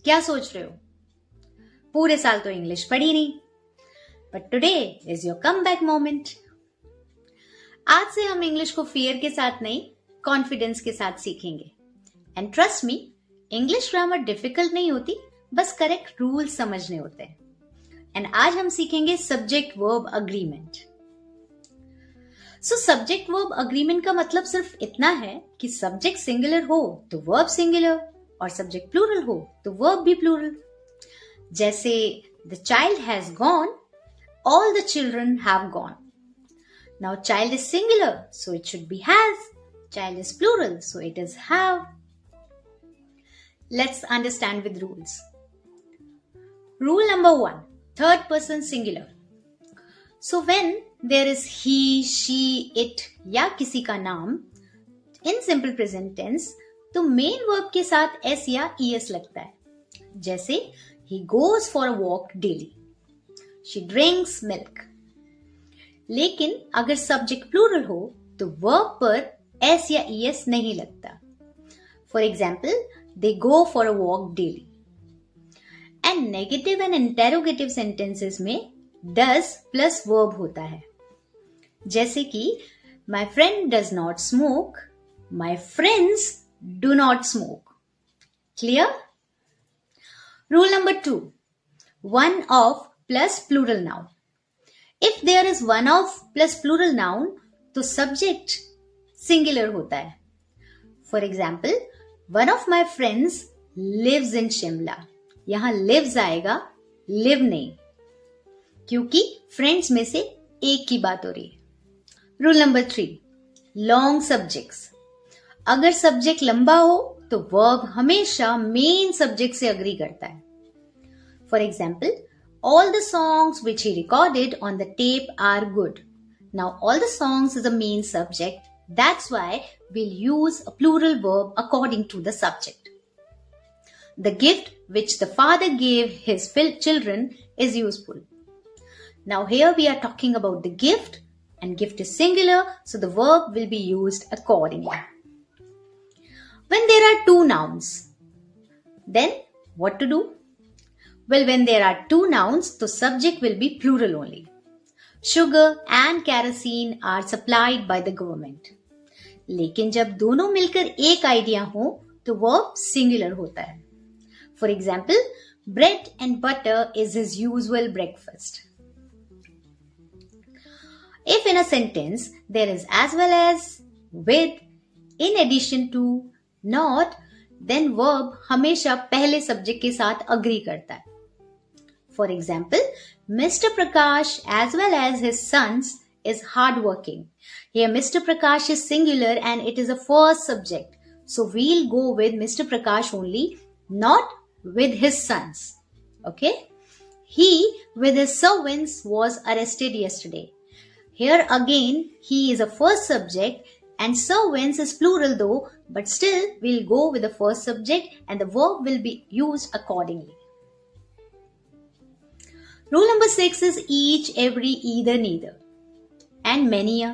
क्या सोच रहे हो? पूरे साल तो इंग्लिश पढ़ी नहीं, but today is your come back moment. आज से हम इंग्लिश को फियर के साथ नहीं, कॉन्फिडेंस के साथ सीखेंगे। And trust me, English grammar difficult नहीं होती, बस करेक्ट रूल समझने होते हैं। एंड आज हम सीखेंगे subject verb agreement. Subject verb agreement का मतलब सिर्फ इतना है कि सब्जेक्ट सिंगुलर हो तो वर्ब सिंगुलर, और सब्जेक्ट प्लूरल हो तो वर्ब भी प्लूरल। जैसे the child has gone, all the children have gone. Now child is singular, so it should be has. Child is plural, so it is have. Let's understand with rules. Rule number 1, third person singular. So when there is he, she, it या किसी का नाम in simple present tense, तो main verb के साथ s या es लगता है. जैसे he goes for a walk daily. She drinks milk. लेकिन अगर subject plural हो तो verb पर s या es नहीं लगता. For example, they go for a walk daily. And negative and interrogative sentences में does plus verb होता है. जैसे कि my friend does not smoke, my friends do not smoke. Clear? Rule number 2, one of plus plural noun. If there is one of plus plural noun, तो subject singular होता है. For example, one of my friends lives in Shimla. यहां lives आएगा, live नहीं, क्योंकि friends में से एक की बात हो रही है. Rule number 3, long subjects. अगर सब्जेक्ट लंबा हो तो वर्ब हमेशा मेन सब्जेक्ट से अग्री करता है. For example, all the songs which he recorded on the tape are good. Now all the songs is a main subject. That's why we'll use a plural verb according to the subject. The gift which the father gave his children is useful. Now here we are talking about the gift, and gift is singular, so the verb will be used accordingly. When there are two nouns, then what to do? Well, when there are two nouns, the subject will be plural only. Sugar and kerosene are supplied by the government. लेकिन जब दोनों मिलकर एक idea हो तो verb singular होता है. For example, bread and butter is his usual breakfast. If in a sentence there is as well as, with, in addition to, not, then verb हमेशा पहले सब्जेक्ट के साथ अग्री करता है. For example, mister Prakash as well as his sons is hardworking. Here Mr. Prakash is singular and it is a first subject. So we'll go with Mr. Prakash only, not with his sons. Okay? He with his servants was arrested yesterday. Here again he is a first subject and servants is plural though, but still we'll go with the first subject and the verb will be used accordingly. Rule number 6 is each, every, either, neither. And many a.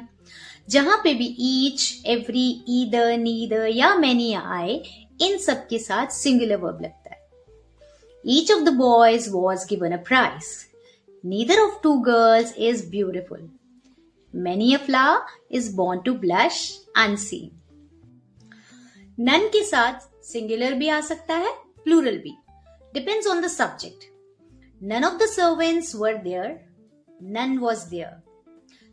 जहां पे भी each, every, either, neither या many a आए, इन सब के साथ singular verb लगता है. Each of the boys was given a prize. Neither of two girls is beautiful. Many a flower is born to blush unseen. None के साथ singular भी आ सकता है, प्लूरल भी. Depends on the subject. None of the servants were there. None was there.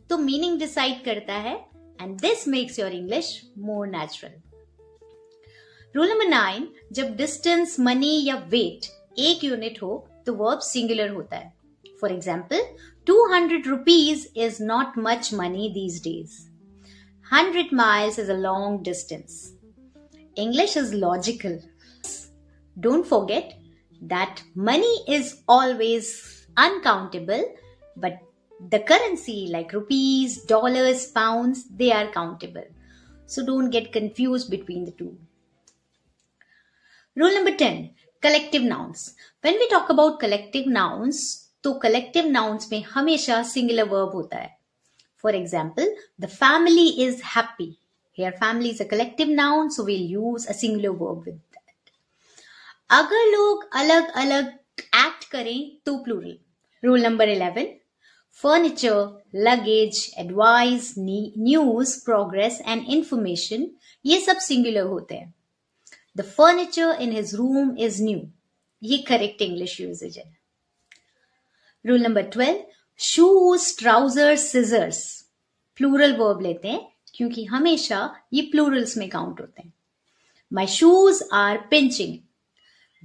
तो meaning decide करता है and this makes your English more natural. Rule number 9, जब डिस्टेंस, मनी या वेट एक यूनिट हो तो वर्ब सिंगुलर होता है. For example, 200 rupees is not much money these days. 100 miles is a long distance. English is logical. Don't forget that money is always uncountable, but the currency like rupees, dollars, pounds, they are countable. So don't get confused between the two. Rule number 10, collective nouns. When we talk about collective nouns, तो collective nouns में हमेशा singular verb होता है. For example, the family is happy. Here family is a collective noun, so we'll use a singular verb with that. अगर लोग अलग अलग act करें तो plural. Rule number 11, furniture, luggage, advice, news, progress and information ये सब singular होते हैं. The furniture in his room is new, ये करेक्ट इंग्लिश यूजेज है. Rule number 12, shoes, trousers, scissors plural verb लेते हैं क्योंकि हमेशा ये प्लूरल्स में काउंट होते हैं. My shoes are pinching,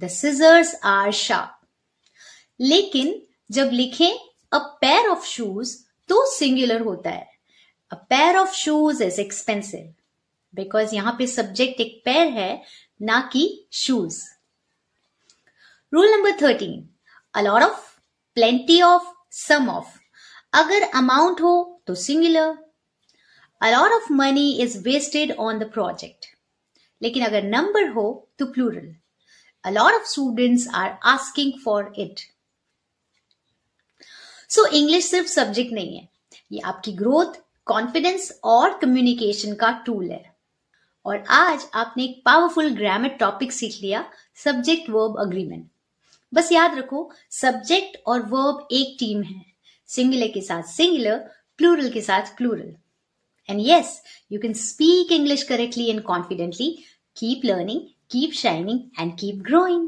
the scissors are sharp. लेकिन जब लिखें अ पेयर ऑफ शूज तो सिंगुलर होता है. A pair of shoes is expensive, because यहां पे सब्जेक्ट एक पेयर है ना कि shoes. Rule number 13, a lot of, plenty of, some of. अगर अमाउंट हो तो singular. A lot of money is wasted on the project. लेकिन अगर नंबर हो तो plural. A lot of students are asking for it. So English सिर्फ subject नहीं है, ये आपकी ग्रोथ, कॉन्फिडेंस और कम्युनिकेशन का टूल है. और आज आपने एक पावरफुल ग्रामर टॉपिक सीख लिया, सब्जेक्ट वर्ब अग्रीमेंट. बस याद रखो, सब्जेक्ट और वर्ब एक टीम है. सिंगुलर के साथ सिंगुलर, प्लूरल के साथ plural. And yes, you can speak English correctly and confidently. Keep learning, keep shining, and keep growing.